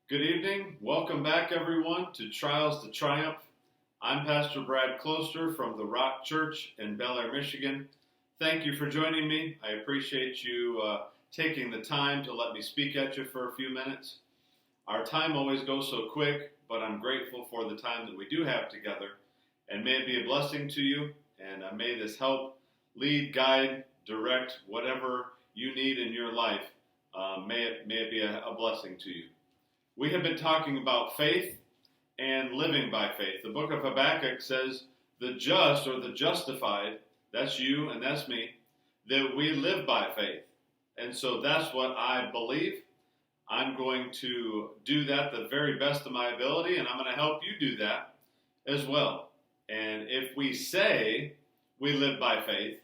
Good evening. Welcome back, everyone, to Trials to Triumph. I'm Pastor Brad Closter from the Rock Church in Bel Air, Michigan. Thank you for joining me. I appreciate you taking the time to let me speak at you for a few minutes. Our time always goes so quick, but I'm grateful for the time that we do have together. And may it be a blessing to you, and may this help lead, guide, direct whatever you need in your life. May it be a blessing to you. We have been talking about faith and living by faith. The book of Habakkuk says the just or the justified, that's you and that's me, that we live by faith. And so that's what I believe. I'm going to do that the very best of my ability, and I'm going to help you do that as well. And if we say we live by faith,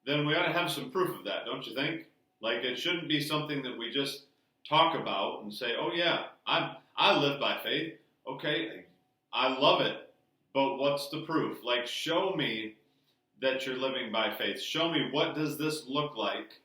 then we ought to have some proof of that, don't you think? Like, it shouldn't be something that we just talk about and say, oh yeah, I live by faith. Okay, I love it, but what's the proof? Like, show me that you're living by faith. Show me, what does this look like,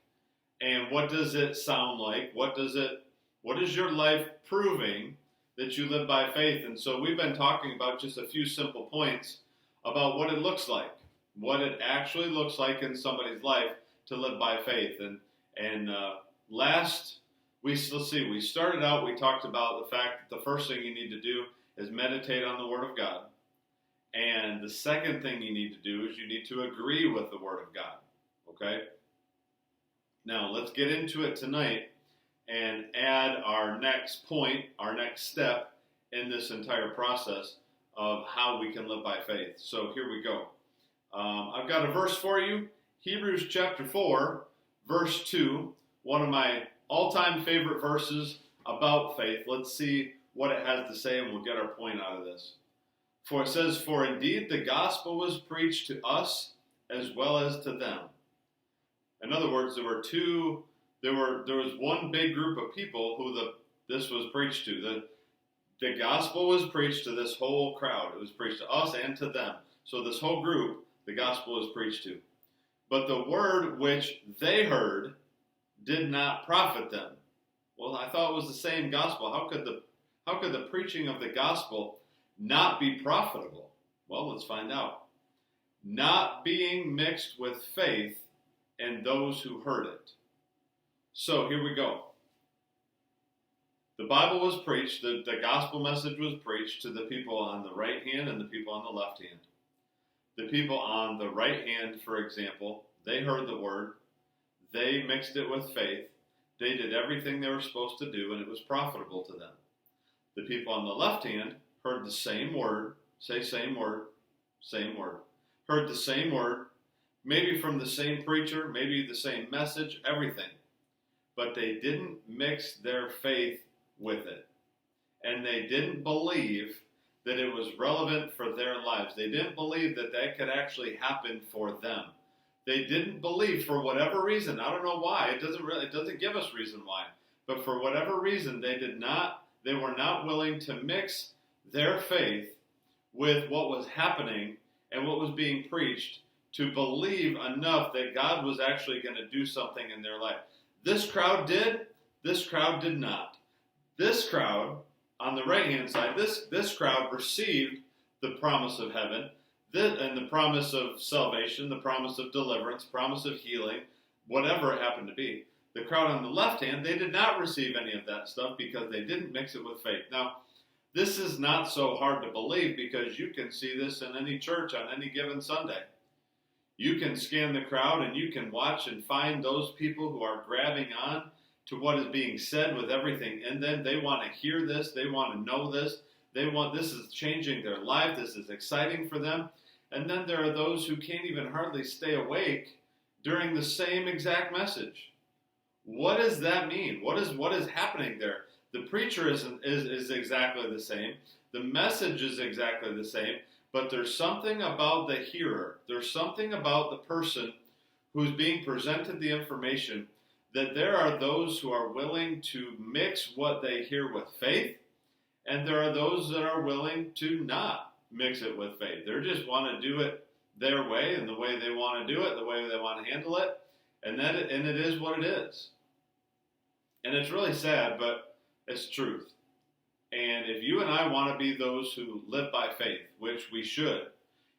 and what does it sound like? What is your life proving that you live by faith? And so we've been talking about just a few simple points about what it looks like, what it actually looks like in somebody's life to live by faith. And we started out, we talked about the fact that the first thing you need to do is meditate on the Word of God. And the second thing you need to do is you need to agree with the Word of God. Okay? Now, let's get into it tonight and add our next point, our next step in this entire process of how we can live by faith. So here we go. I've got a verse for you. Hebrews chapter 4, verse 2, one of my all-time favorite verses about faith. Let's see what it has to say, and we'll get our point out of this. For it says, "For indeed the gospel was preached to us as well as to them." In other words, there was one big group of people who this was preached to. The gospel was preached to this whole crowd. It was preached to us and to them. So this whole group, the gospel was preached to. But the word which they heard did not profit them. Well, I thought it was the same gospel. How could the preaching of the gospel not be profitable? Well, let's find out. Not being mixed with faith in those who heard it. So here we go. The Bible was preached, the gospel message was preached to the people on the right hand and the people on the left hand. The people on the right hand, for example, they heard the word. They mixed it with faith. They did everything they were supposed to do, and it was profitable to them. The people on the left hand heard the same word, same word, heard the same word, maybe from the same preacher, maybe the same message, everything. But they didn't mix their faith with it. And they didn't believe that it was relevant for their lives. They didn't believe that could actually happen for them. They didn't believe, for whatever reason. I don't know why. It doesn't give us reason why. But for whatever reason, they were not willing to mix their faith with what was happening and what was being preached to believe enough that God was actually going to do something in their life. This crowd did. This crowd did not. This crowd, on the right-hand side, this crowd received the promise of heaven, and the promise of salvation, the promise of deliverance, promise of healing, whatever it happened to be. The crowd on the left hand, they did not receive any of that stuff because they didn't mix it with faith. Now, this is not so hard to believe because you can see this in any church on any given Sunday. You can scan the crowd and you can watch and find those people who are grabbing on to what is being said with everything in them. They want to hear this. They want to know this. This is changing their life. This is exciting for them. And then there are those who can't even hardly stay awake during the same exact message. What does that mean? What is happening there? The preacher is exactly the same. The message is exactly the same. But there's something about the hearer. There's something about the person who's being presented the information that there are those who are willing to mix what they hear with faith, and there are those that are willing to not mix it with faith. They just want to do it their way and the way they want to do it, the way they want to handle it, and it is what it is. And it's really sad, but it's truth. And if you and I want to be those who live by faith, which we should,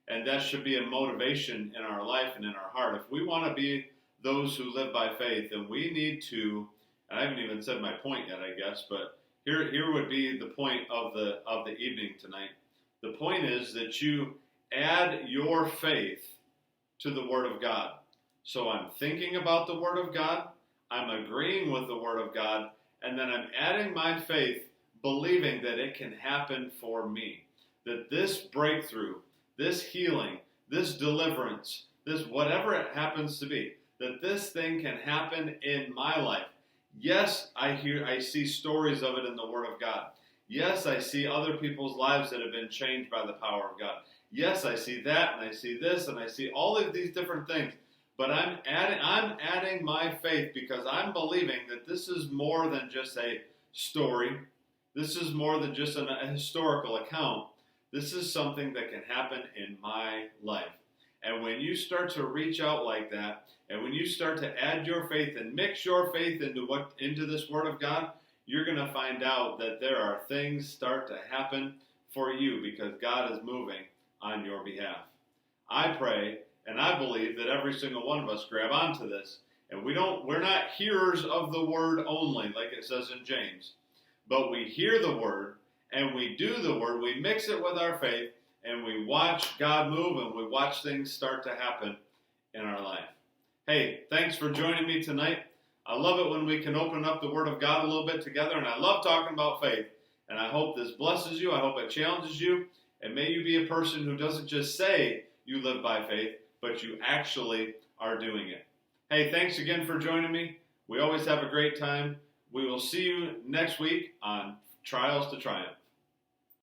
and that should be a motivation in our life and in our heart, if we want to be those who live by faith, then we need to, and I haven't even said my point yet, I guess, but here would be the point of the evening tonight. The point is that you add your faith to the Word of God. So I'm thinking about the Word of God, I'm agreeing with the Word of God, and then I'm adding my faith, believing that it can happen for me. That this breakthrough, this healing, this deliverance, this whatever it happens to be, that this thing can happen in my life. Yes, I see stories of it in the Word of God. Yes, I see other people's lives that have been changed by the power of God. Yes, I see that, and I see this, and I see all of these different things. But I'm adding my faith because I'm believing that this is more than just a story. This is more than just a historical account. This is something that can happen in my life. And when you start to reach out like that, and when you start to add your faith and mix your faith into this Word of God, you're going to find out that there are things start to happen for you because God is moving on your behalf. I pray and I believe that every single one of us grab onto this, and we're not hearers of the Word only, like it says in James, but we hear the Word and we do the Word. We mix it with our faith, and we watch God move, and we watch things start to happen in our life. Hey, thanks for joining me tonight. I love it when we can open up the Word of God a little bit together, and I love talking about faith. And I hope this blesses you. I hope it challenges you. And may you be a person who doesn't just say you live by faith, but you actually are doing it. Hey, thanks again for joining me. We always have a great time. We will see you next week on Trials to Triumph.